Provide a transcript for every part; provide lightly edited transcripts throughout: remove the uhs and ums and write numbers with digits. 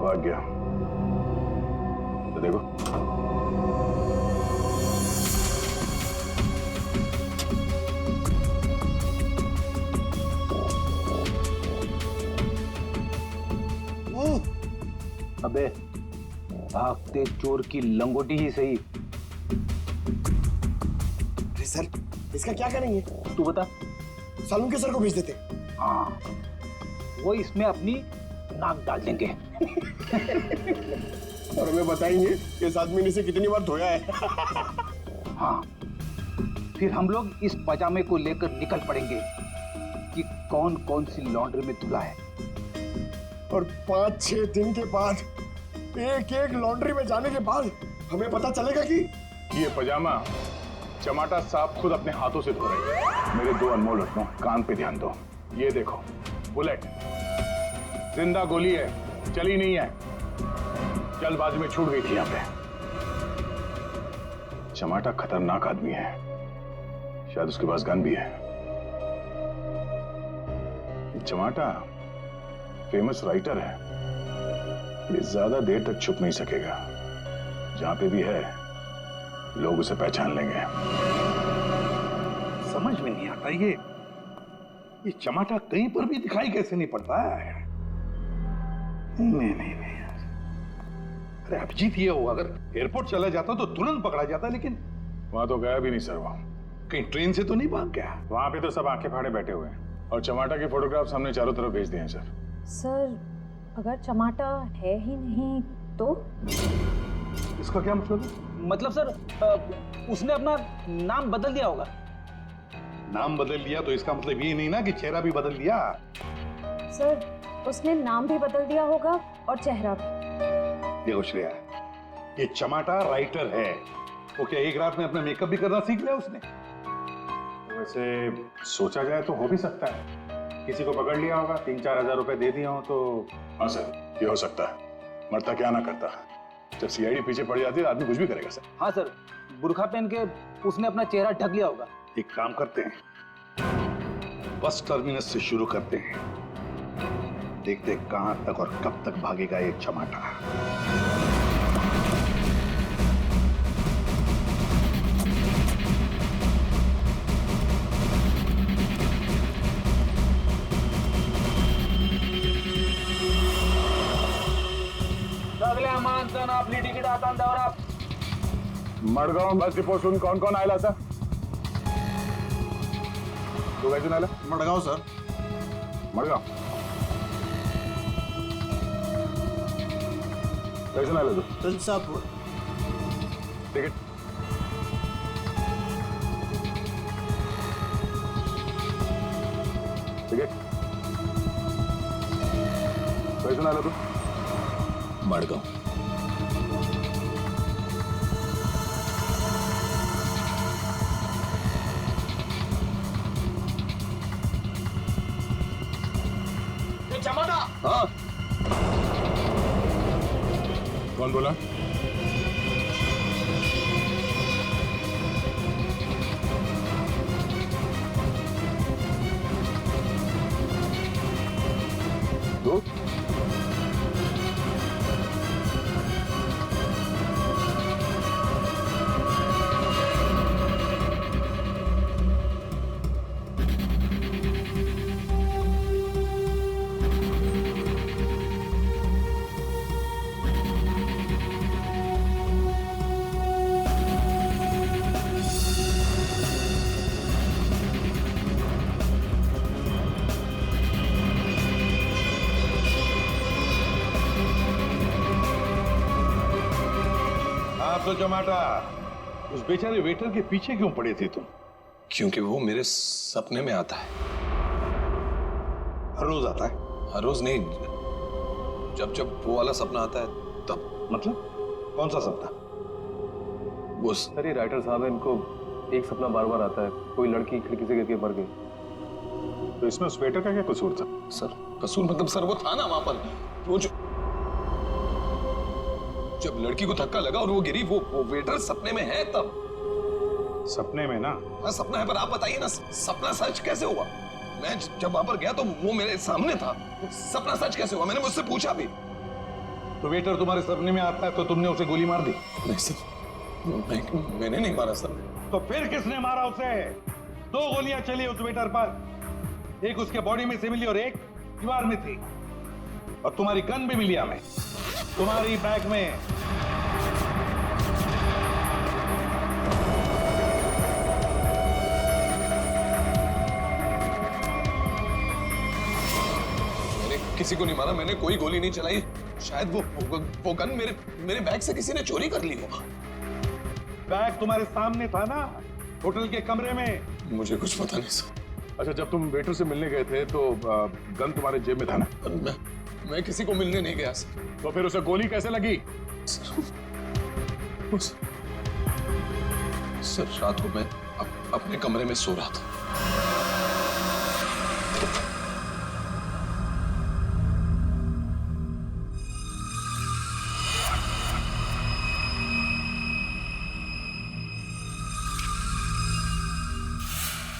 भाग गया। तो देखो अबे भागते चोर की लंगोटी ही सही। अरे सर, इसका क्या करेंगे? तू बता। सालून के सर को भेज देते। हाँ, वो इसमें अपनी नाक डाल देंगे। और हमें बताएंगे इस आदमी ने इसे कितनी बार धोया है। हाँ, फिर हम लोग इस पजामे को लेकर निकल पड़ेंगे कि कौन कौन सी लॉन्ड्री में धुला है। और 5-6 दिन के बाद एक एक लॉन्ड्री में जाने के बाद हमें पता चलेगा कि ये पजामा चमाटा साहब खुद अपने हाथों से धो रहे हैं। मेरे दो अनमोल रत्नों, कान पे ध्यान दो। ये देखो, बुलेट जिंदा गोली है, चली नहीं है, जल्दबाजी में छूट गई थी यहां पे। चमाटा खतरनाक आदमी है, शायद उसके पास गन भी है। चमाटा फेमस राइटर है, ये ज्यादा देर तक छुप नहीं सकेगा। जहां पे भी है लोग उसे पहचान लेंगे। समझ में नहीं आता ये चमाटा कहीं पर भी दिखाई कैसे नहीं पड़ता है। नहीं यार। अरे अभिजीत ये हो, अगर एयरपोर्ट चला जाता तो तुरंत पकड़ा जाता, लेकिन वहां तो गया भी नहीं सर। वहां कहीं ट्रेन से तो नहीं भाग गया। वहां पे तो सब आंखें फाड़े बैठे हुए हैं और चमाटा के फोटोग्राफ्स हमने चारों तरफ भेज दिए हैं सर। सर, अगर चमाटा है ही नहीं तो? इसका क्या मतलब है? मतलब सर, उसने अपना नाम बदल दिया होगा। नाम बदल दिया तो इसका मतलब ये नहीं ना कि चेहरा भी बदल दिया। सर, उसने नाम भी बदल दिया होगा और चेहरा भी। देखो श्रेया, ये चमाटा राइटर है, वो क्या एक रात में अपना मेकअप भी करना सीख लिया उसने? वैसे सोचा जाए तो हो भी सकता है, किसी को पकड़ लिया होगा, 3-4 हजार रुपए दे दिया हो तो। हाँ सर, ये हो सकता है। मरता क्या ना करता, जब सीआईडी पीछे पड़ जाती है तो आदमी कुछ भी करेगा सर। हाँ सर, बुर्खा पहन के उसने अपना चेहरा ढक लिया होगा। एक काम करते हैं, बस टर्मिनस से शुरू करते हैं, देखते हैं कहां तक और कब तक भागेगा ये चमाटा। सगळ्या माणसानं आपली तिकीट हातात द्यावर. मडगाव बस डिपोसून कोण कोण आयला सर? तू काय आला? मडगाव सर. मडगाव कैसे आला तू? तुलसापूर. तिकीट तिकीट कैसे आला तू? मडगाव. हाँ कौन बोला? तू? तो चमाटा, उस बेचारे वेटर के पीछे क्यों पड़े थे तुम? क्योंकि वो मेरे सपने में आता है। हर रोज आता है? हर रोज नहीं, जब जब वो वाला सपना आता है तब। मतलब कौन सा सपना? वो सर, ये राइटर साहब है, इनको एक सपना बार बार आता है, कोई लड़की खिड़की से गिर के मर गई। तो इसमें उस वेटर का क्या कसूर था? सर, कसूर मतलब सर वो था ना वहां पर, वो जो जब लड़की को धक्का लगा और वो गिरी, वो वेटर सपने में है तब। सपने में ना? हाँ सपना है, पर आप बताइए ना सपना सच कैसे हुआ? मैं जब वहां पर गया तो वो मेरे सामने था, सपना सच कैसे हुआ? मैंने मुझसे पूछा भी। तो वेटर तुम्हारे सपने में आता है तो तुमने उसे गोली मार दी? नहीं सर, मैंने नहीं मारा सर। तो फिर किसने मारा उसे? 2 गोलियां चली उस वेटर पर, एक उसके बॉडी में से मिली और एक दीवार में थी। और तुम्हारी गन भी मिली हमें, तुम्हारी बैग में। मैंने किसी को नहीं मारा, मैंने कोई गोली नहीं चलाई। शायद वो गन मेरे बैग से किसी ने चोरी कर ली हो। बैग तुम्हारे सामने था ना, होटल के कमरे में। मुझे कुछ पता नहीं सर। अच्छा, जब तुम वेटर से मिलने गए थे तो गन तुम्हारे जेब में था ना? मैं किसी को मिलने नहीं गया सर। तो फिर उसे गोली कैसे लगी? सर रात को मैं अपने कमरे में सो रहा था।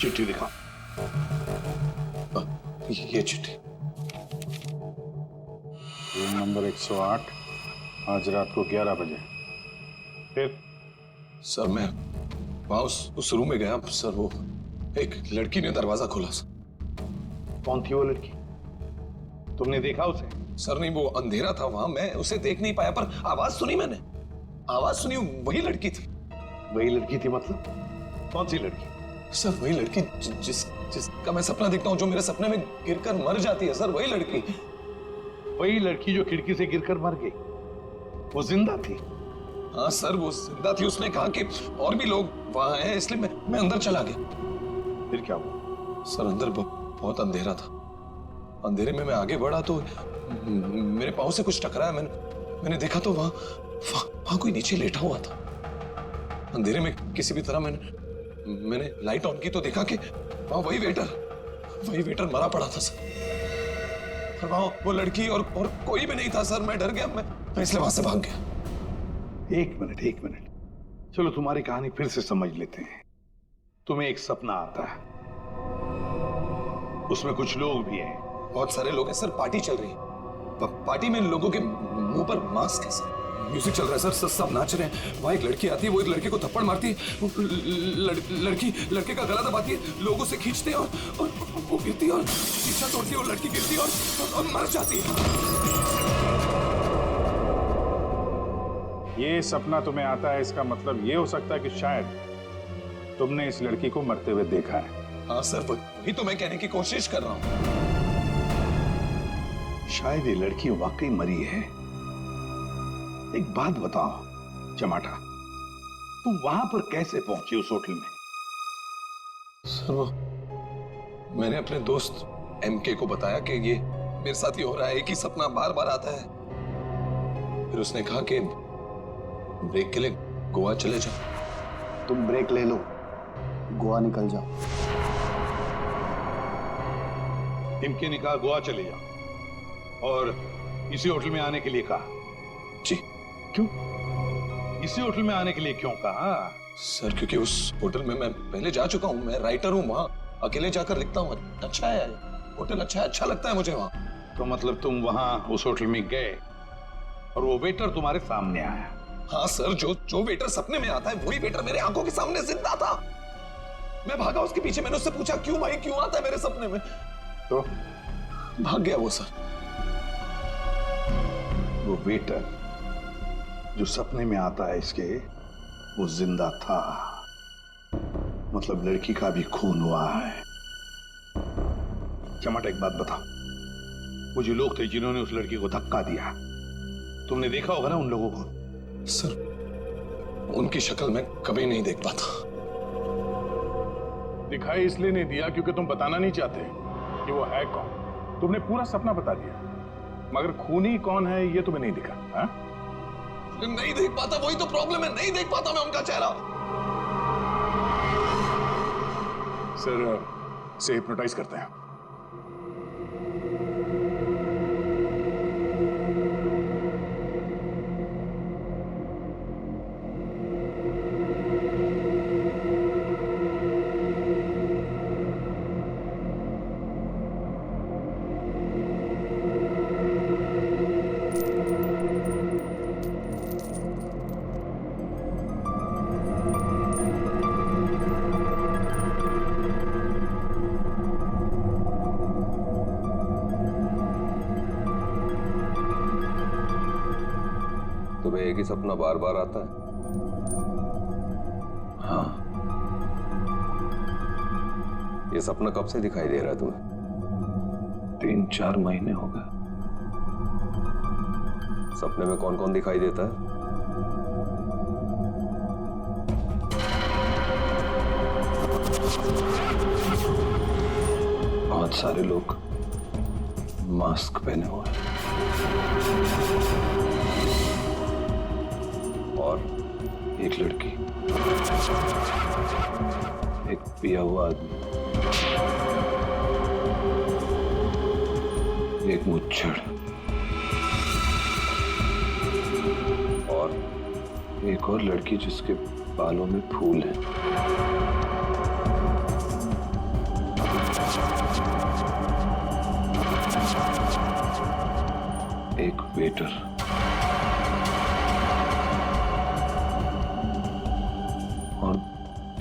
चिट्ठी दिखा। ये चिट्ठी। रूम नंबर 108, आज रात को 11 बजे। फिर? सर मैं वहां उस रूम में गया सर। वो एक लड़की ने दरवाजा खोला सर। कौन थी वो लड़की? तुमने देखा उसे? सर नहीं, वो अंधेरा था वहां, मैं उसे देख नहीं पाया, पर आवाज सुनी मैंने। आवाज सुनी, वही लड़की थी। वही लड़की थी मतलब? कौन सी लड़की? सर वही लड़की जिसका मैं सपना देखता हूँ, जो मेरे सपने में गिरकर मर जाती है सर, वही लड़की। वही लड़की जो खिड़की से गिरकर मर गई, वो जिंदा थी? हाँ सर, वो जिंदा थी। उसने कहा कि और भी लोग वहां हैं, इसलिए मैं अंदर चला गया। फिर क्या हुआ? सर अंदर बहुत अंधेरा था। अंधेरे में मैं आगे बढ़ा तो मेरे पाँव से कुछ टकराया। मैंने देखा तो वहां कोई नीचे लेटा हुआ था। अंधेरे में किसी भी तरह मैंने लाइट ऑन की तो देखा कि वहां वही वेटर मरा पड़ा था सर। और वहां वो लड़की और कोई भी नहीं था सर। मैं डर गया, मैं इसलिए वहां से भाग गया। एक मिनट, चलो तुम्हारी कहानी फिर से समझ लेते हैं। तुम्हें एक सपना आता है, उसमें कुछ लोग भी हैं। बहुत सारे लोग हैं सर, पार्टी चल रही है। पार्टी में लोगों के मुंह पर मास्क है सर। म्यूजिक चल रहा है सर, सब नाच रहे हैं। वहां एक लड़की आती है, वो एक लड़के को थप्पड़ मारती है। लड़की लड़के का गला दबाती है, लोगों से खींचते हैं और वो गिरती है और शीशा तोड़ती है। और लड़की गिरती है और मर जाती है। ये सपना तुम्हें आता है, इसका मतलब ये हो सकता है कि शायद तुमने इस लड़की को मरते हुए देखा है। हाँ सर, वही तो मैं कहने की कोशिश कर रहा हूँ। शायद ये लड़की वाकई मरी है। एक बात बताओ चमाटा, तुम वहां पर कैसे पहुंचे उस होटल में? सर वो मैंने अपने दोस्त एमके को बताया कि ये मेरे साथ ही हो रहा है, एक ही सपना बार बार आता है। फिर उसने कहा कि ब्रेक के लिए गोवा चले जाओ। तुम ब्रेक ले लो, गोवा निकल जाओ। इनके ने कहा गोवा चले जाओ और इसी होटल में आने के लिए कहा। जी। क्यों? इसी होटल में आने के लिए क्यों कहा? सर क्योंकि उस होटल में मैं पहले जा चुका हूँ। मैं राइटर हूँ, वहां अकेले जाकर लिखता हूँ। अच्छा है होटल, अच्छा लगता है मुझे वहां। तो मतलब तुम वहां उस होटल में गए और वो वेटर तुम्हारे सामने आया? हाँ सर, जो वेटर सपने में आता है वही वेटर मेरे आंखों के सामने जिंदा था। मैं भागा उसके पीछे, मैंने उससे पूछा क्यों भाई, क्यों आता है मेरे सपने में? तो भाग गया वो सर। वो वेटर जो सपने में आता है इसके, वो जिंदा था। मतलब लड़की का भी खून हुआ है। चमाटा एक बात बताओ, वो जो लोग थे जिन्होंने उस लड़की को धक्का दिया, तुमने देखा होगा ना उन लोगों को? सर उनकी शक्ल मैं कभी नहीं देख पाता। दिखाई इसलिए नहीं दिया क्योंकि तुम बताना नहीं चाहते कि वो है कौन। तुमने पूरा सपना बता दिया, मगर खूनी कौन है ये तुम्हें नहीं दिखा। हा? नहीं देख पाता, वही तो प्रॉब्लम है, नहीं देख पाता मैं उनका चेहरा। सर से हिप्नोटाइज करते हैं। एक ही सपना बार बार आता है? हाँ। ये सपना कब से दिखाई दे रहा है तुम्हें? 3-4 महीने हो गए। सपने में कौन कौन दिखाई देता है? बहुत सारे लोग मास्क पहने हुए हैं। और एक लड़की, एक पिया हुआ आदमी, एक मुच्छड़ और एक और लड़की जिसके बालों में फूल हैं। एक वेटर, और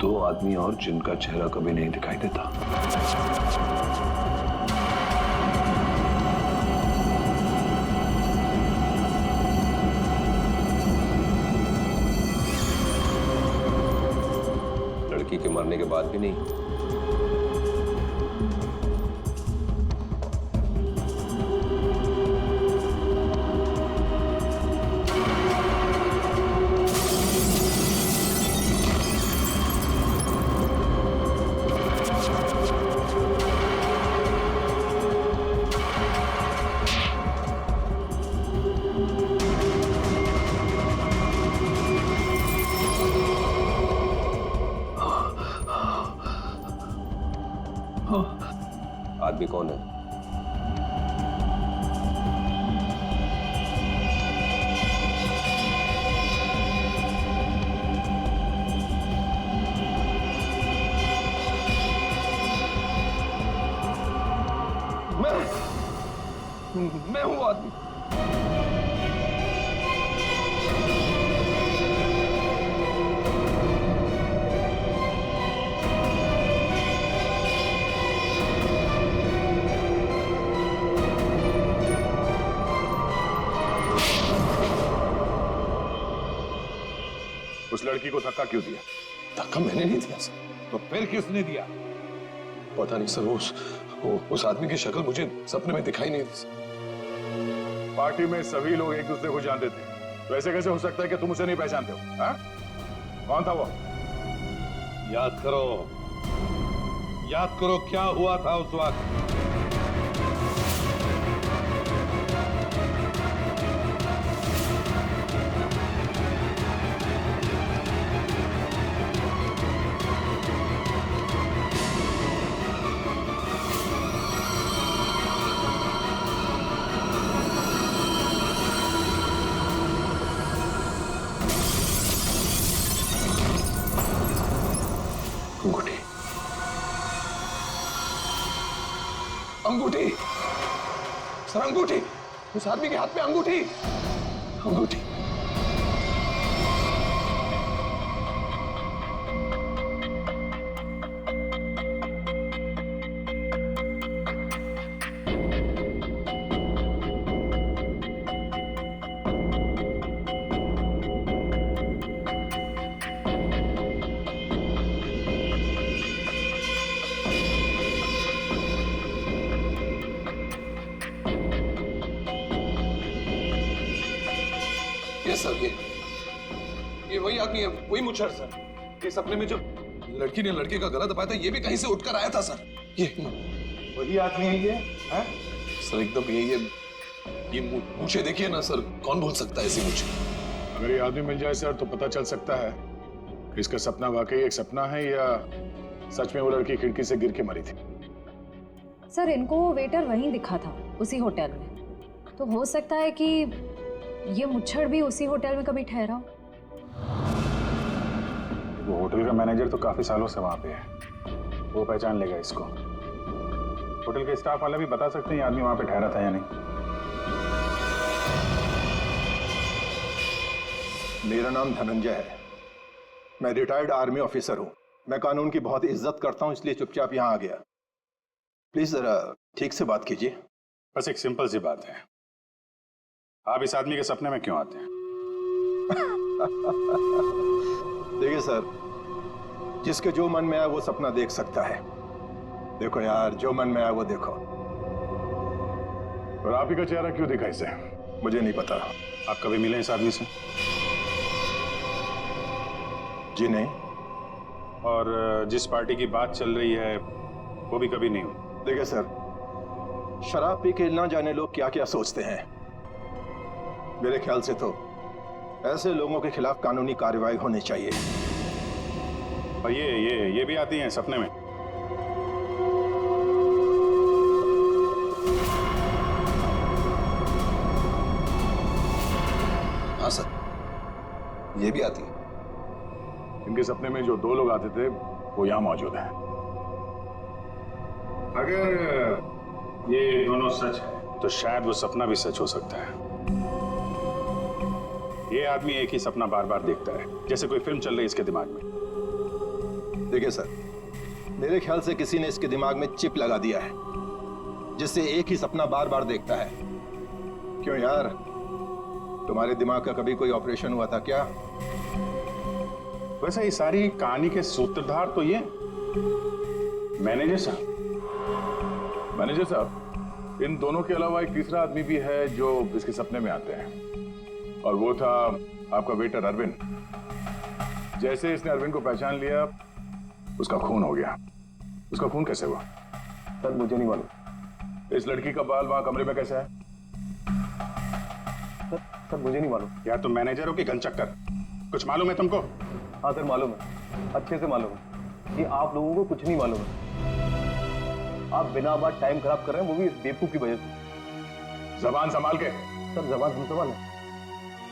2 आदमी और जिनका चेहरा कभी नहीं दिखाई देता। लड़की के मरने के बाद भी नहीं? आदमी कौन है? मैं हूं आदमी। उस लड़की को धक्का क्यों दिया? धक्का मैंने नहीं दिया सर। तो फिर किसने दिया? पता नहीं सर, उस आदमी की शक्ल मुझे सपने में दिखाई नहीं दी सर। पार्टी में सभी लोग एक दूसरे को जानते थे, तो ऐसे कैसे हो सकता है कि तुम उसे नहीं पहचानते हो? हाँ? कौन था वो? याद करो क्या हुआ था उस वक्त। अंगूठी, अंगूठी सर, अंगूठी। उस आदमी के हाथ में अंगूठी, अंगूठी। सर, ये वही आदमी है, वही मुच्छड़ सर। ये सपने में जो लड़की ने लड़के का गला दबाया था, ये भी कहीं से उठकर आया था सर। ये वही आदमी है ये? है? सर एकदम ये मूछें देखिए ना सर, कौन भूल सकता है ऐसी मूछें? अगर ये आदमी मिल जाए सर तो पता चल सकता है इसका सपना वाकई एक सपना है या सच में वो लड़की खिड़की से गिर के मरी थी। सर इनको वो वेटर वहीं दिखा था, उसी होटल में। तो हो सकता है कि ये मुच्छड़ भी उसी होटल में कभी ठहरा हो। वो होटल का मैनेजर तो काफी सालों से वहां पे है, वो पहचान लेगा इसको। होटल के स्टाफ वाले भी बता सकते हैं ये आदमी वहां पे ठहरा था या नहीं। मेरा नाम धनंजय है, मैं रिटायर्ड आर्मी ऑफिसर हूं। मैं कानून की बहुत इज्जत करता हूं, इसलिए चुपचाप यहां आ गया। प्लीज जरा ठीक से बात कीजिए। बस एक सिंपल सी बात है, आप इस आदमी के सपने में क्यों आते हैं? देखिए सर, जिसके जो मन में आए वो सपना देख सकता है। देखो यार, जो मन में आए वो देखो। और आप ही का चेहरा क्यों दिखा इसे? मुझे नहीं पता। आप कभी मिले इस आदमी से? जी नहीं। और जिस पार्टी की बात चल रही है वो भी कभी नहीं हुई? देखिए सर, शराब पी के ना जाने लोग क्या क्या सोचते हैं। मेरे ख्याल से तो ऐसे लोगों के खिलाफ कानूनी कार्रवाई होनी चाहिए। और ये भी आती हैं सपने में? हाँ सर, ये भी आती है। इनके सपने में जो 2 लोग आते थे वो यहां मौजूद हैं। अगर ये दोनों सच है तो शायद वो सपना भी सच हो सकता है। ये आदमी एक ही सपना बार बार देखता है, जैसे कोई फिल्म चल रही है इसके दिमाग में। देखिए सर, मेरे ख्याल से किसी ने इसके दिमाग में चिप लगा दिया है, जिससे एक ही सपना बार बार देखता है। क्यों यार, तुम्हारे दिमाग का कभी कोई ऑपरेशन हुआ था क्या? वैसे ये सारी कहानी के सूत्रधार तो ये मैनेजर साहब। मैनेजर साहब, इन दोनों के अलावा एक तीसरा आदमी भी है जो इसके सपने में आते हैं, और वो था आपका वेटर अरविंद। जैसे इसने अरविंद को पहचान लिया, उसका खून हो गया। उसका खून कैसे हुआ? सर मुझे नहीं मालूम। इस लड़की का बाल वहां कमरे में कैसे है? सर मुझे नहीं मालूम। या तुम मैनेजर हो कि घनचक्कर? कुछ मालूम है तुमको? हाँ सर मालूम है, अच्छे से मालूम है कि आप लोगों को कुछ नहीं मालूम है। आप बिना बात टाइम खराब कर रहे हैं, वो भी इस बेवकूफ की वजह से। जबान संभाल के। सर जबान हम संभाल है।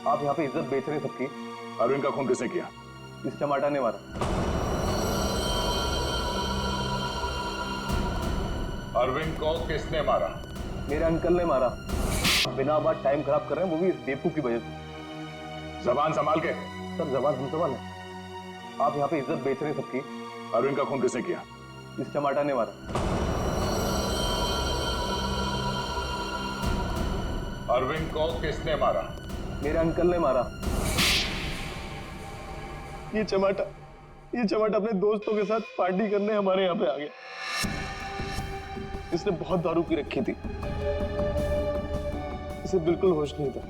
आप यहाँ पे इज्जत बेच रहे हैं सबकी। अरविंद का खून किसने किया? इस चमाटा ने मारा। अरविंद को किसने मारा? मेरे अंकल ने मारा। बिना बात टाइम खराब कर रहे हैं, वो भी इस बेवकूफ की वजह से। जबान संभाल के। सर जबान हम संभाल है। आप यहाँ पे इज्जत बेच रहे हैं सबकी। अरविंद का खून किसने किया? इस चमाटा ने मारा। अरविंद को किसने मारा? मेरे अंकल ने मारा। ये चमाटा अपने दोस्तों के साथ पार्टी करने हमारे यहाँ पे आ गया। इसने बहुत दारू पी रखी थी, इसे बिल्कुल होश नहीं था।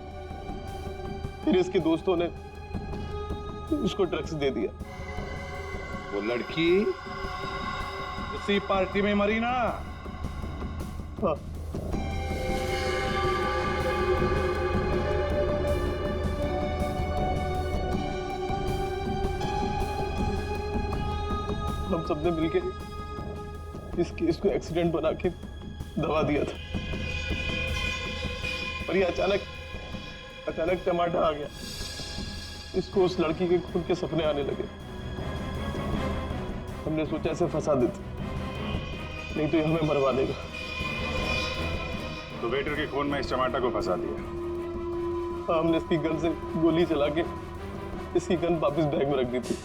फिर इसके दोस्तों ने इसको ड्रग्स दे दिया। वो लड़की उसी पार्टी में मरी ना? हाँ। हम सबने मिलके इस केस को एक्सीडेंट बना के दबा दिया था, और ये अचानक टमाटर आ गया। इसको उस लड़की के खून के सपने आने लगे। हमने सोचा इसे फंसा देते, नहीं तो ये हमें मरवा देगा। तो वेटर के खून में इस टमाटर को फंसा दिया? हाँ, हमने इसकी गन से गोली चला के इसकी गन वापस बैग में रख दी थी।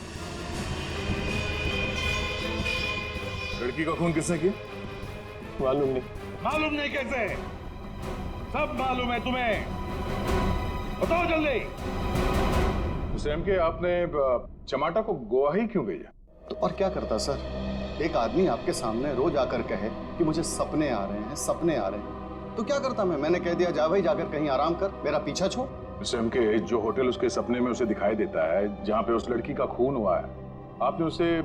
लड़की का खून किसने किया? मालूम नहीं। मालूम नहीं कैसे? सब मालूम है तुम्हें, बताओ जल्दी। सैम के, आपने चमाटा को गोवा ही क्यों भेजा? तो और क्या करता सर? एक आदमी आपके सामने रोज आकर कहे कि मुझे सपने आ रहे हैं, सपने आ रहे हैं, तो क्या करता मैंने कह दिया जा भाई जाकर कहीं आराम कर, मेरा पीछा छोड़। सैम के, जो होटल उसके सपने में उसे दिखाई देता है, जहां पे उस लड़की का खून हुआ है, आपने उसे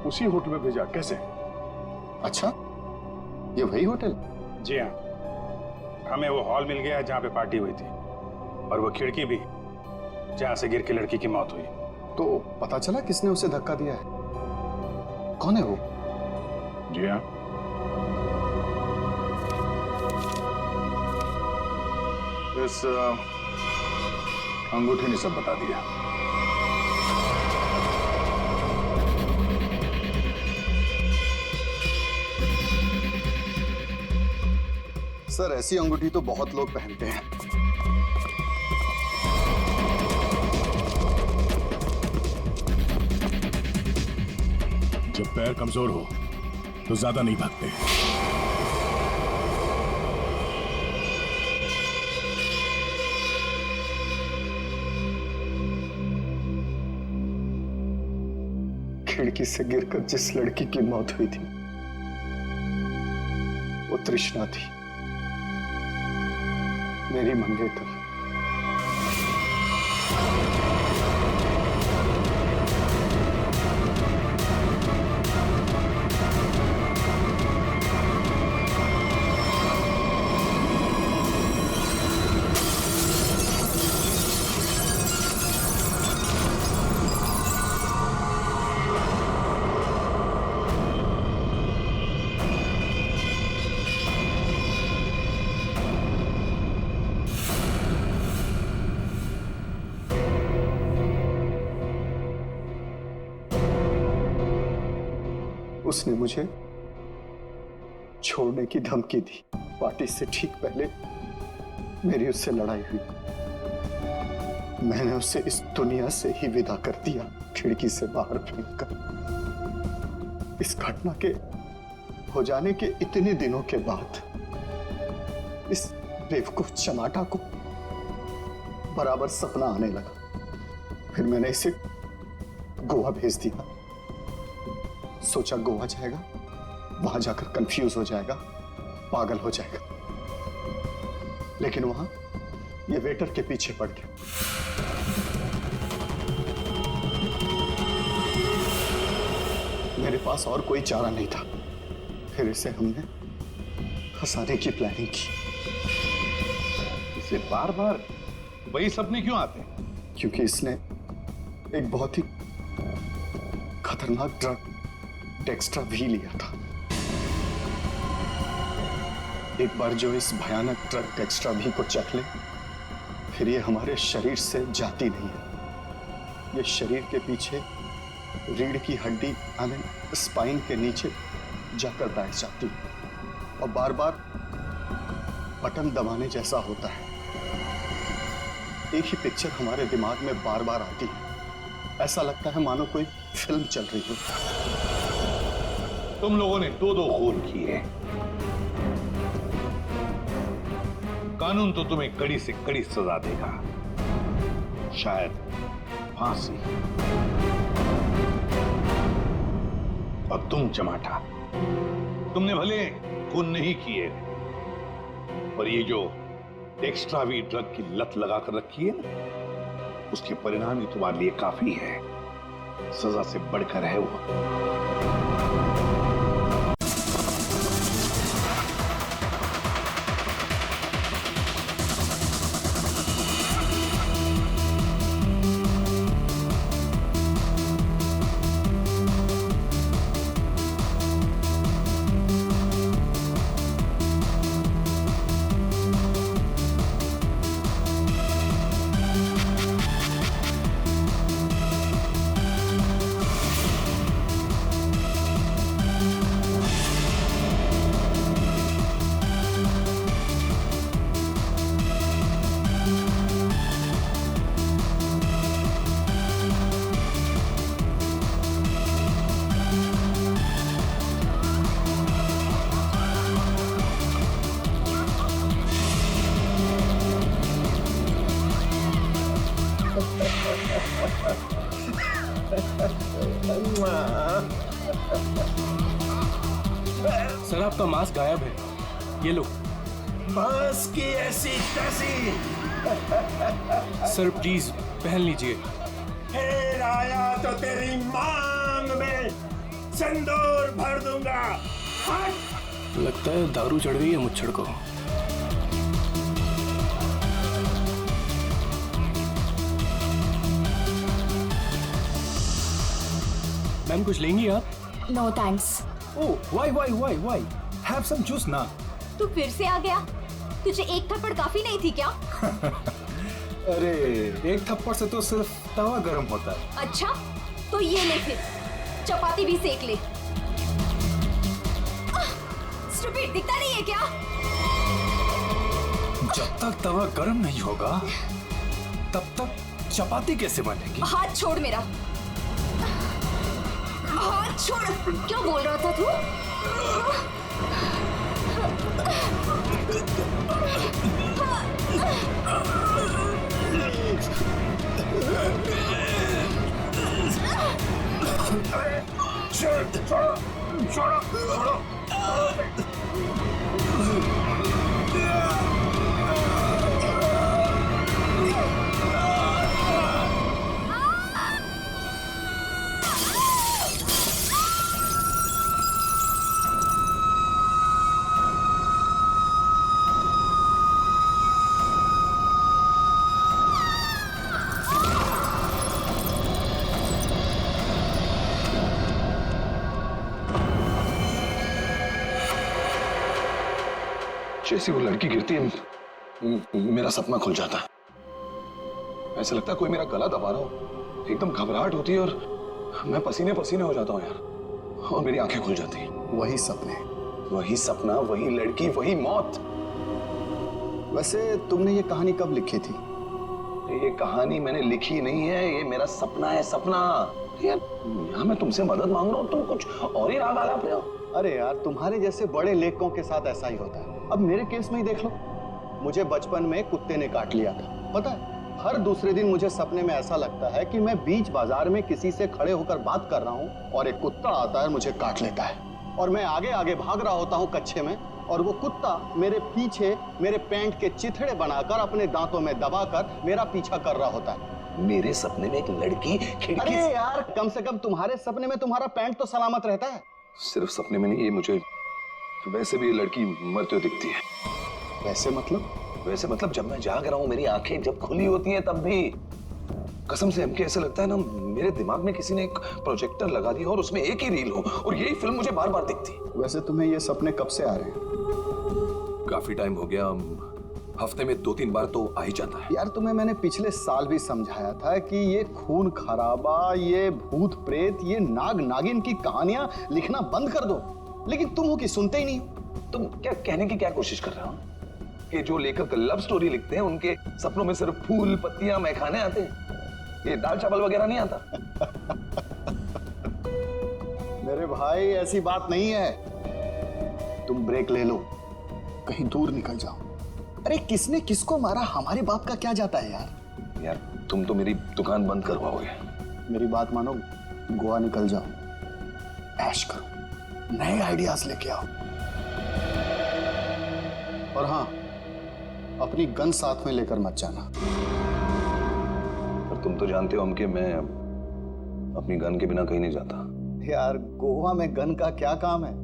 उसी होटल में भेजा, कैसे? अच्छा, ये वही होटल? जी हाँ, हमें वो हॉल मिल गया जहां पे पार्टी हुई थी, और वो खिड़की भी जहां से गिर के लड़की की मौत हुई। तो पता चला किसने उसे धक्का दिया है? कौन है वो? जी हाँ, इस अंगूठी ने सब बता दिया। सर, ऐसी अंगूठी तो बहुत लोग पहनते हैं। जब पैर कमजोर हो तो ज्यादा नहीं भागते। खिड़की से गिरकर जिस लड़की की मौत हुई थी वो तृष्णा थी, मेरी मंगेतर। उसने मुझे छोड़ने की धमकी दी। पार्टी से ठीक पहले मेरी उससे लड़ाई हुई। मैंने उसे इस दुनिया से ही विदा कर दिया, खिड़की से बाहर फेंककर। इस घटना के हो जाने के इतने दिनों के बाद इस बेवकूफ चमाटा को बराबर सपना आने लगा। फिर मैंने इसे गोवा भेज दिया। सोचा गोवा जाएगा, वहां जाकर कंफ्यूज हो जाएगा, पागल हो जाएगा। लेकिन वहां ये वेटर के पीछे पड़ गया। मेरे पास और कोई चारा नहीं था। फिर इसे हमने फंसाने की प्लानिंग की। इसे बार बार वही सपने क्यों आते हैं? क्योंकि इसने एक बहुत ही खतरनाक ड्रग डेक्स्ट्रा भी लिया था। एक बार जो इस भयानक ड्रग डेक्स्ट्रा भी को चख ले, फिर ये हमारे शरीर से जाती नहीं है। ये शरीर के पीछे रीढ़ की हड्डी स्पाइन के नीचे जाकर बैठ जाती है और बार बार बटन दबाने जैसा होता है। एक ही पिक्चर हमारे दिमाग में बार बार आती है। ऐसा लगता है मानो कोई फिल्म चल रही हो। तुम लोगों ने 2-2 खून किए। कानून तो तुम्हें कड़ी से कड़ी सजा देगा, शायद फांसी। और तुम चमाटा, तुमने भले खून नहीं किए, पर ये जो एक्स्ट्रा वी ड्रग की लत लगाकर रखी है ना, उसके परिणाम ही तुम्हारे लिए काफी है। सजा से बढ़कर है वो। सर आपका मास्क गायब है, ये लो। मास्क की ऐसी तैसी। सर प्लीज पहन लीजिए। फिर आया तो तेरी मांग में सिंदूर भर दूंगा। लगता है दारू चढ़ गई है मुच्छड़ को। मैम कुछ लेंगी आप? No thanks. Oh why have some juice ना। तू फिर से आ गया? तुझे एक थप्पड़ काफी नहीं थी क्या? अरे एक थप्पड़ से तो सिर्फ तवा गर्म होता है। अच्छा तो ये ले, फिर चपाती भी सेक ले। स्टूपिड, दिखता नहीं है क्या? जब तक तवा गर्म नहीं होगा तब तक चपाती कैसे बनेगी? हाथ छोड़ मेरा, हाथ छोड़। क्या बोल रहा था तू? जैसी वो लड़की गिरती है मेरा सपना खुल जाता है। ऐसा लगता है कोई मेरा गला दबा रहा हो। एकदम घबराहट होती है और मैं पसीने पसीने हो जाता हूँ यार, और मेरी आंखें खुल जाती हैं। वही सपने, वही सपना, वही लड़की, वही मौत। वैसे तुमने ये कहानी कब लिखी थी? ये कहानी मैंने लिखी नहीं है, ये मेरा सपना है, सपना। यार यहाँ मैं तुमसे मदद मांग रहा हूँ, तुम कुछ और ही राग आलाप रहे हो। अरे यार, तुम्हारे जैसे बड़े लेखकों के साथ ऐसा ही होता है। अब मेरे केस में ही देख लो, मुझे बचपन में कुत्ते ने काट लिया था। पता है, हर दूसरे दिन मुझे सपने में ऐसा लगता है कि मैं बीच बाजार में किसी से खड़े होकर बात कर रहा हूँ और एक कुत्ता आता है, मुझे काट लेता है और मैं आगे आगे भाग रहा होता हूँ कच्चे में, और वो कुत्ता मेरे पीछे मेरे पैंट के चिथड़े बनाकर अपने दांतों में दबाकर मेरा पीछा कर रहा होता है। मेरे सपने में एक लड़की खिड़की अरे यार, कम से कम तुम्हारे सपने में तुम्हारा पैंट तो सलामत रहता है। सिर्फ सपने में नहीं, ये मुझे वैसे भी लड़की मरते हुए दिखती है। वैसे मतलब? वैसे मतलब जब मैं जाग रहा हूँ, मेरी आंखें जब खुली होती हैं तब भी कसम से हमके ऐसा लगता है ना, मेरे दिमाग में किसी ने एक प्रोजेक्टर लगा दिया और उसमें एक ही रील हो और यही फिल्म मुझे बार बार दिखती। वैसे तुम्हें ये सपने कब से आ रहे हैं? काफी टाइम हो गया, हफ्ते में 2-3 बार तो आ ही जाता है। यार तुम्हें मैंने पिछले साल भी समझाया था कि ये खून खराबा, ये भूत प्रेत, ये नाग नागिन की कहानियां लिखना बंद कर दो, लेकिन तुम हो कि सुनते ही नहीं हो। तुम क्या कहने की क्या कोशिश कर रहे हो कि जो लेखक लव स्टोरी लिखते हैं उनके सपनों में सिर्फ फूल पत्तियां मैखाने आते हैं, ये दाल चावल वगैरह नहीं आता? मेरे भाई ऐसी बात नहीं है, तुम ब्रेक ले लो, कहीं दूर निकल जाओ। अरे किसने किसको मारा, हमारी बात का क्या जाता है यार। यार तुम तो मेरी दुकान बंद करवाओगे। मेरी बात मानो, गोवा निकल जाओ, ऐश करो, नए आइडियाज लेके आओ, और हाँ, अपनी गन साथ में लेकर मत जाना। और तुम तो जानते हो हम कि मैं अपनी गन के बिना कहीं नहीं जाता। यार गोवा में गन का क्या काम है?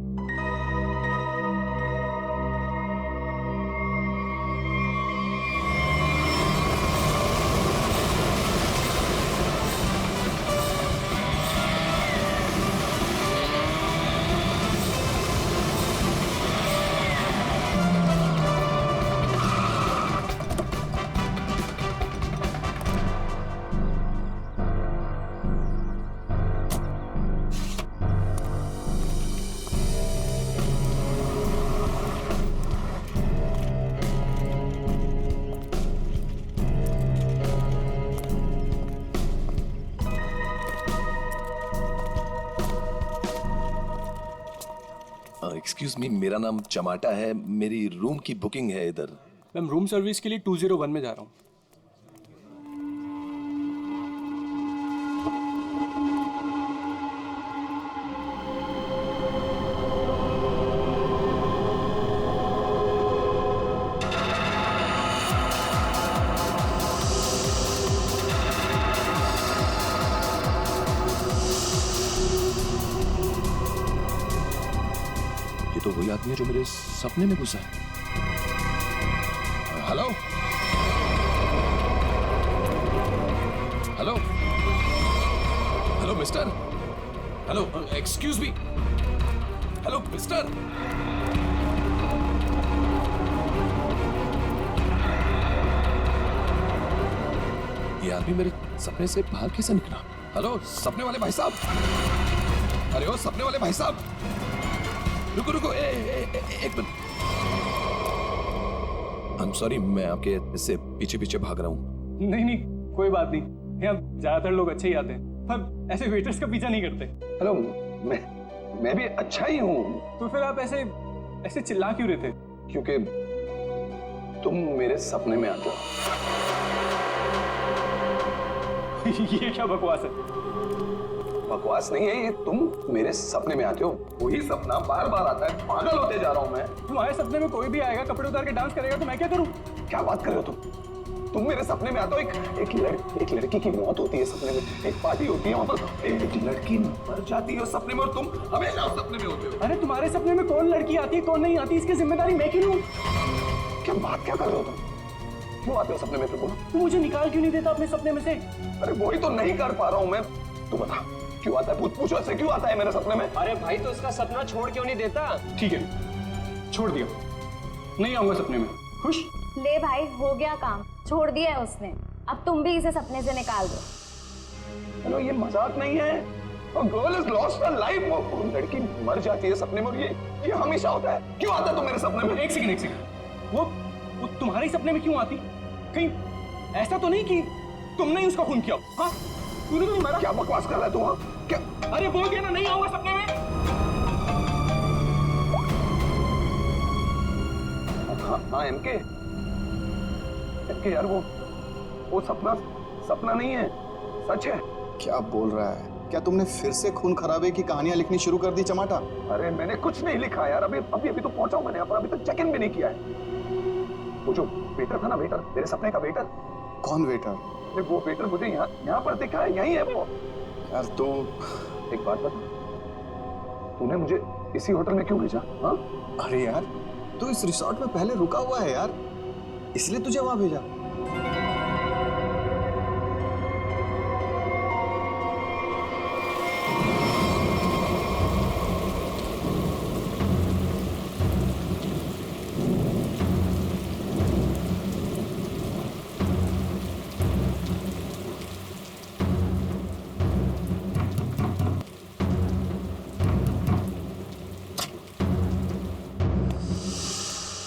एक्सक्यूज मी, मेरा नाम चमाटा है, मेरी रूम की बुकिंग है इधर। मैम रूम सर्विस के लिए 201 में जा रहा हूँ। तो वही आदमी है जो मेरे सपने में घुसा है। Hello hello hello mister, hello excuse me, hello mister. ये आदमी मेरे सपने से बाहर कैसे निकला? हेलो सपने वाले भाई साहब, अरे ओ सपने वाले भाई साहब, रुको रुको, एक मिनट। आई एम सॉरी, मैं आपके इससे पीछे पीछे भाग रहा हूँ। नहीं नहीं, कोई बात नहीं, यहाँ ज्यादातर लोग अच्छे ही आते हैं, पर ऐसे वेटर्स का पीछा नहीं करते। हेलो, मैं भी अच्छा ही हूँ। तो फिर आप ऐसे चिल्ला क्यों रहे थे? क्योंकि तुम मेरे सपने में आते हो। ये क्या बकवास है? बकवास नहीं है ये, तुम मेरे सपने में आते हो, वही सपना बार बार आता है, पागल होते जा रहा हूँ मैं। तुम्हारे सपने में कोई भी आएगा, कपड़े उतार के डांस करेगा तो मैं क्या करूँ? क्या बात कर रहे हो तुम मेरे सपने में आते हो, एक लड़की की मौत होती है सपने में, एक पार्टी होती है वहां पर, एक लड़की मर जाती है सपने में और तुम हमेशा उस सपने में होते हो। अरे तुम्हारे सपने में कौन लड़की आती है कौन नहीं आती, इसकी जिम्मेदारी मैं क्यों लूं? क्या बात क्या कर रहे हो तुम? क्यों आते हो सपने में? बोलो, तू मुझे निकाल क्यों नहीं देता अपने सपने में से? अरे वही तो नहीं कर पा रहा हूँ मैं, तू बता क्यों आता है? पूछो ऐसे क्यों आता है मेरे सपने में? अरे भाई तो उसका सपना छोड़ क्यों नहीं देता? ठीक है छोड़ दिया, नहीं आऊंगा सपने में। खुश? ले भाई, हो गया काम, छोड़ दिया है उसने। अब तुम भी इसे सपने से निकाल दो। हेलो, ये मजाक नहीं है। Girl is lost her life, वो लड़की मर जाती है सपने में और ये हमेशा होता है। क्यों आता है तुम मेरे सपने में? एक सेकंड, वो तुम्हारे सपने में क्यों आती? कहीं ऐसा तो नहीं कि तुमने ही उसका खून किया? हाँ, तूने तो नहीं मारा। क्या बकवास कर रहा है तू? हाँ क्या? अरे बोल दिया ना, नहीं आऊंगा सपने में। हाँ एमके यार, वो सपना नहीं है, सच है। क्या बोल रहा है? क्या तुमने फिर से खून खराबे की कहानियां लिखनी शुरू कर दी चमाटा? अरे मैंने कुछ नहीं लिखा यार, अभी तो पहुंचा हूं मैंने यहाँ पर, अभी तक चेक इन भी नहीं किया है। वो जो वेटर था ना, वेटर, तेरे सपने का वेटर। कौन वेटर? अरे वो वेटर मुझे यहाँ पर दिखा है, यही है वो। यार तो एक बात बता, तूने मुझे इसी होटल में क्यों भेजा? हाँ? अरे यार, तू इस रिसोर्ट में पहले रुका हुआ है यार, इसलिए तुझे वहां भेजा।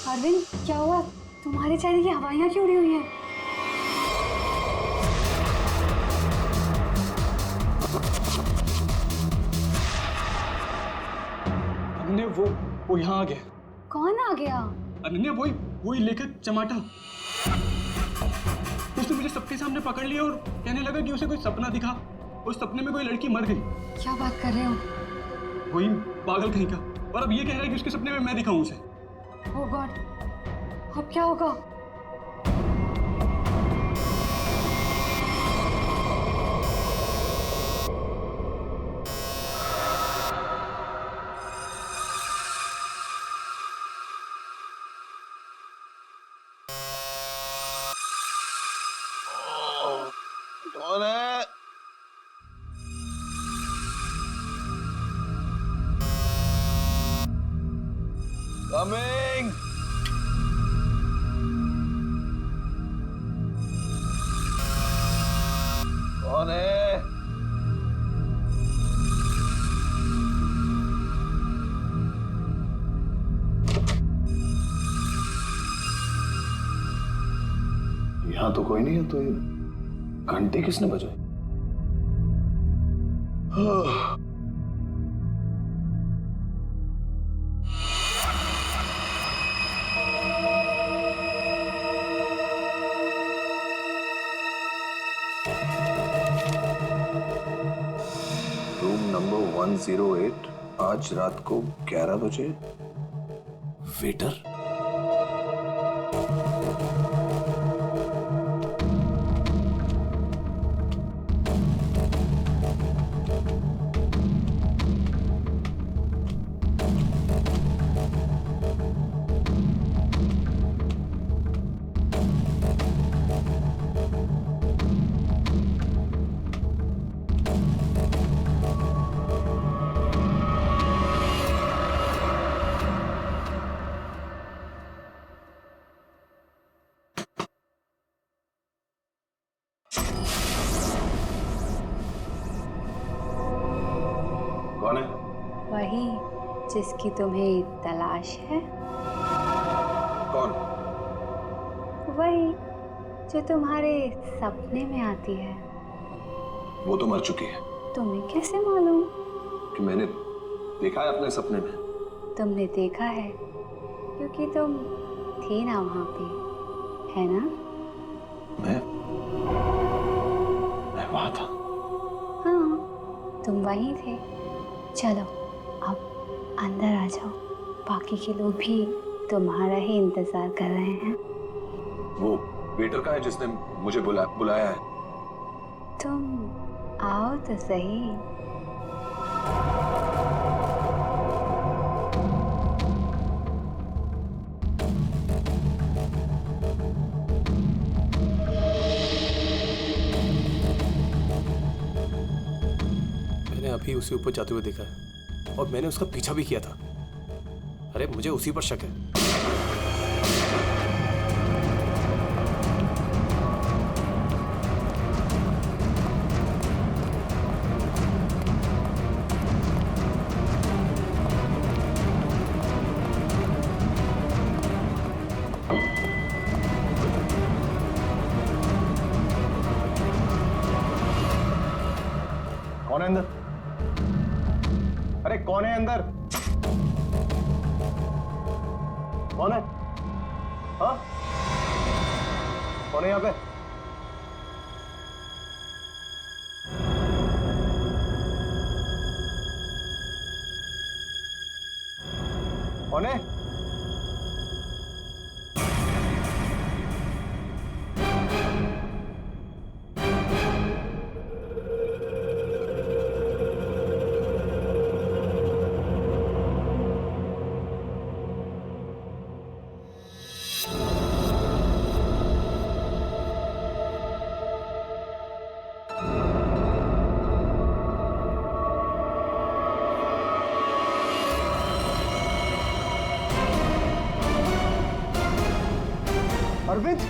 अरविंद, क्या हुआ? तुम्हारे चेहरे की हवाइयाँ क्यों उड़ी हुई हैं? अनन्या, वो यहाँ आ गया। कौन आ गया? अनन्या, वही लेखक चमाटा। उसने मुझे सबके सामने पकड़ लिया और कहने लगा कि उसे कोई सपना दिखा, उस सपने में कोई लड़की मर गई। क्या बात कर रहे हो? वही पागल कहीं का, और अब ये कह रहा है कि उसके सपने में मैं दिखाऊं उसे। ओह गॉड, अब क्या होगा? कौन है? कमिंग। कौन है? यहाँ तो कोई नहीं है, तो ये घंटी किसने बजाई? रूम नंबर 108, आज रात को 11 बजे। वेटर? कौन है? वही जिसकी तुम्हें तलाश है। कौन? वही जो तुम्हारे सपने में आती है। वो तो मर चुकी है। तुम्हें कैसे मालूम? कि मैंने देखा है अपने सपने में। तुमने देखा है क्योंकि तुम थी ना वहां पे, है ना? मैं वहां था। हाँ, तुम वहीं थे। चलो अब अंदर आ जाओ, बाकी के लोग भी तुम्हारा ही इंतजार कर रहे हैं। वो वेटर कहाँ है जिसने मुझे बुलाया है? तुम आओ तो सही। मैंने अभी उसे ऊपर जाते हुए देखा है और मैंने उसका पीछा भी किया था। अरे मुझे उसी पर शक है। कौन है अंदर? अरे कौन है अंदर? कौन है? हाँ? कौन है यहाँ पे? कौन है? अरविंद?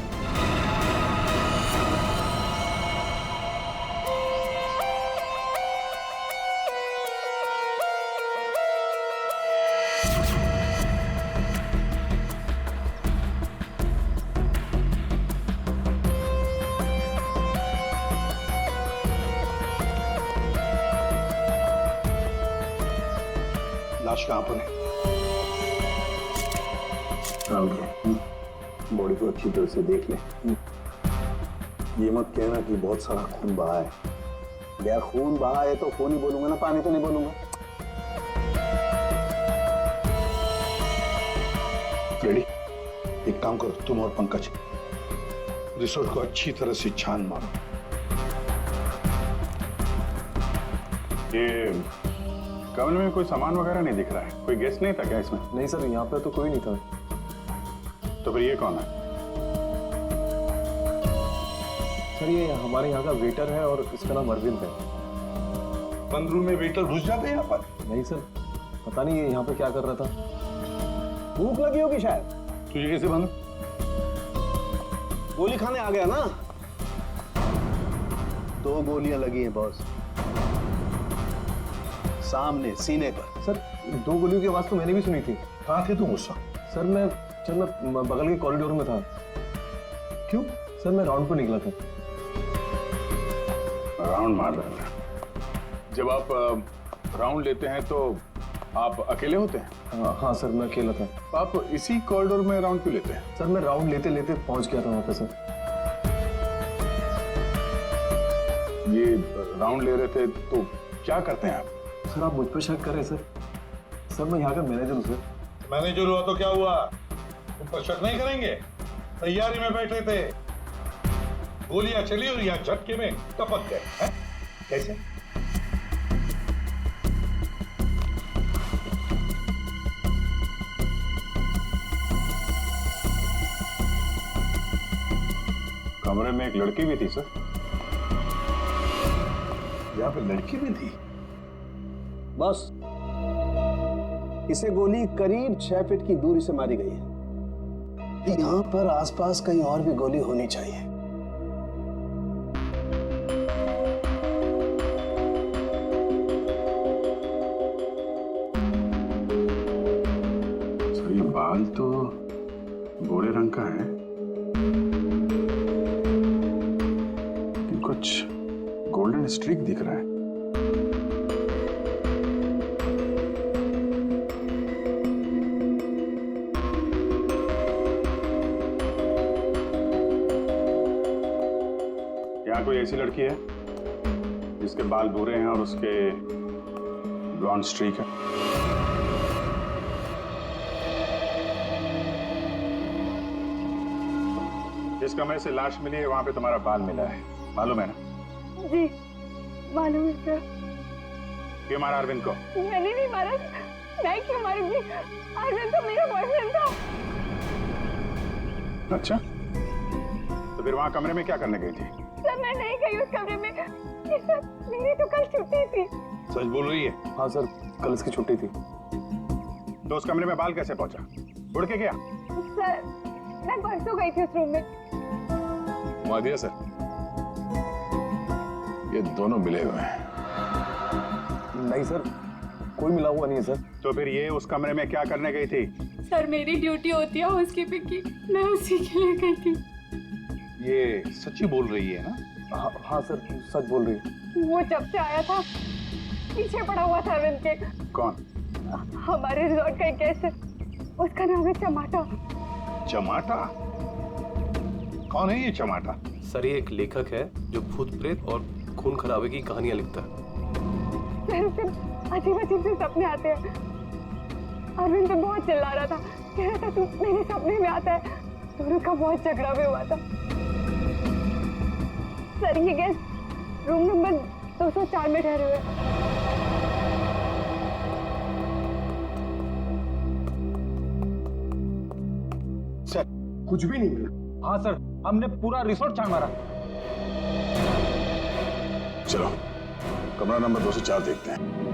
लाश कहाँ पर है? बॉडी को अच्छी तरह से देख ले। ये मत कहना कि बहुत सारा खून बहा है। यार खून बहा है तो खून ही बोलूंगा ना, पानी तो नहीं बोलूंगा। लेडी, एक काम करो, तुम और पंकज रिसोर्ट को अच्छी तरह से छान मारो। ये कमरे में कोई सामान वगैरह नहीं दिख रहा है? कोई गेस्ट नहीं था क्या इसमें? नहीं सर, यहाँ पे तो कोई नहीं था। तो फिर ये कौन है? सर ये हमारे यहाँ का वेटर है और इसका नाम अरविंद है। बंद रूम में वेटर घुस जाते हैं यहाँ पर? नहीं सर, पता नहीं ये यहाँ पे क्या कर रहा था। भूख लगी होगी शायद। तुझे कैसे मालूम? गोली खाने आ गया ना। 2 गोलियां लगी हैं बॉस, सामने सीने पर। सर 2 गोलियों की आवाज तो मैंने भी सुनी थी। कहाँ थे तुम उस वक्त? सर मैं बगल के कॉरिडोर में था। क्यों? सर मैं राउंड पर निकला था। राउंड मार रहे थे? जब आप राउंड लेते हैं तो आप अकेले होते हैं? हाँ सर, मैं अकेला था। आप इसी कॉरिडोर में राउंड क्यों लेते हैं? सर मैं राउंड लेते लेते पहुंच गया था वहां पे सर। ये राउंड ले रहे थे तो क्या करते हैं आप? सर आप मुझ पर शक कर रहे हैं सर? सर मैं यहाँ का मैनेजर हूँ सर। मैनेजर हुआ तो क्या हुआ? तुम पर शक नहीं करेंगे? तैयारी में बैठे थे, गोलियां चली और यहाँ झटके में टपक गए हैं? कैसे? कमरे में एक लड़की भी थी सर। यहाँ पे लड़की भी थी? बस इसे गोली करीब 6 फीट की दूरी से मारी गई है। यहाँ पर आसपास कहीं और भी गोली होनी चाहिए। सर ये बाल तो गोरे रंग का है, लेकिन कुछ गोल्डन स्ट्रीक दिख रहा है। यहाँ कोई ऐसी लड़की है जिसके बाल भूरे हैं और उसके ब्लॉन्ड स्ट्रीक है। जिस कमरे से लाश मिली है वहां पे तुम्हारा बाल मिला है, मालूम है ना? जी मालूम है सर। क्यों मारा अरविंद को? मैंने नहीं मारा। मैं क्यों मारूंगी? अरविंद तो मेरा बॉयफ्रेंड था। अच्छा, तो फिर वहां कमरे में क्या करने गई थी? सर मैं नहीं गई उस कमरे में। सर मेरी तो कल छुट्टी थी। सच बोल रही है? हाँ सर, कल इसकी छुट्टी थी। तो उस कमरे में बाल कैसे पहुंचा? उड़ के गया? सर मैं परसों गई थी उस रूम में। मादिया सर, ये दोनों मिले हुए हैं। नहीं सर, कोई मिला हुआ नहीं है सर। तो फिर ये उस कमरे में क्या करने गई थी? सर मेरी ड्यूटी होती है हाउसकीपिंग की, मैं उसी के लिए गई थी। ये सच्ची बोल रही है ना? हाँ सर, सच बोल रही है। वो जब से आया था पीछे पड़ा हुआ था अरविंद के। कौन? हमारे रिजॉर्ट का एक गेस्ट है, उसका नाम है चमाटा। चमाटा? कौन है ये चमाटा? सर ये एक लेखक है जो भूत प्रेत और खून खराबे की कहानियां लिखता है। सर उसे अजीब अजीब से सपने आते हैं। अरविंद तो बहुत चिल्ला रहा था, कह रहा था तू मेरे सपने में आता है। दोनों का बहुत झगड़ा भी हुआ था। सर ये गेस्ट रूम नंबर 204 में ठहरे हुए। सर कुछ भी नहीं मिला। हाँ सर, हमने पूरा रिसोर्ट छान मारा। चलो कमरा नंबर 204 देखते हैं।